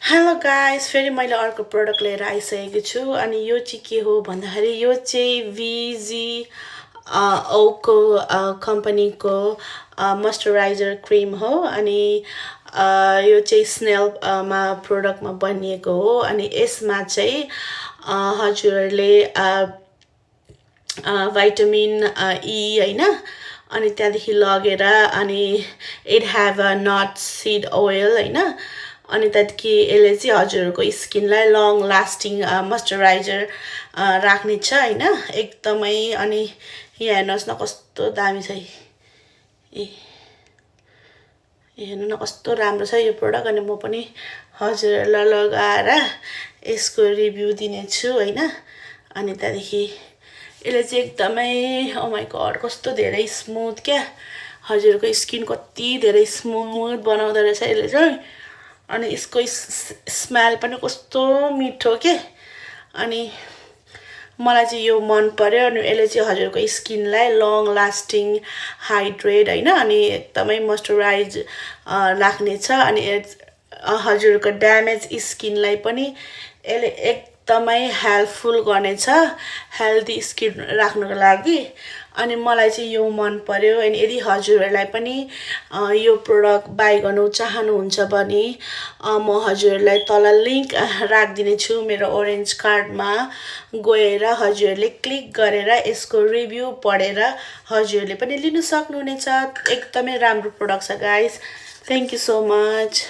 Hello guys, फेरि मैले अर्को प्रडक्ट लिएर आइसकेको छु। अनि यो चाहिँ के हो भन्दाखेरि यो चाहिँ भिजी ओको कम्पनीको मोइस्चराइजर क्रिम हो। अनि यो चाहिँ स्नेल मा प्रोडक्टमा बनिएको हो। अनि यसमा चाहिँ हजुरहरूले भाइटामिन ई होइन, अनि त्यहाँदेखि लगेर अनि it have a nut seed oil होइन। अनि त्यहाँदेखि यसले चाहिँ हजुरहरूको स्किनलाई लङ लास्टिङ मोइस्चराइजर राख्नेछ होइन, एकदमै। अनि यहाँ हेर्नुहोस् न कस्तो दामी छ ए हेर्नु न कस्तो राम्रो छ यो प्रोडक्ट। अनि म पनि हजुरहरूलाई लगाएर यसको रिभ्यू दिनेछु होइन। अनि त्यहाँदेखि यसले चाहिँ एकदमै ओ माइ गड कस्तो धेरै स्मुथ क्या, हजुरको स्किन कति धेरै स्मुथ बनाउँदो रहेछ यसले चाहिँ। अनि यसको स्मेल पनि कस्तो मिठो के। अनि मलाई चाहिँ यो मन पर्यो। अनि यसले चाहिँ हजुरको स्किनलाई लङ लास्टिङ हाइड्रेट होइन, अनि एकदमै मोइस्चराइज राख्नेछ। अनि हजुरको ड्यामेज स्किनलाई पनि यसले एकदमै हेल्पफुल गर्नेछ हेल्दी स्किन राख्नको लागि। अनि मलाई चाहिँ यो मन पर्यो। अनि यदि हजुरहरूलाई पनि यो प्रोडक्ट बाई गर्नु चाहनुहुन्छ भने म हजुरहरूलाई तल लिङ्क राखिदिनेछु मेरो ओरेन्ज कार्डमा गएर हजुरहरूले क्लिक गरेर यसको रिभ्यू पढेर हजुरहरूले पनि लिन सक्नुहुनेछ। एकदमै राम्रो प्रोडक्ट छ guys. Thank you so much.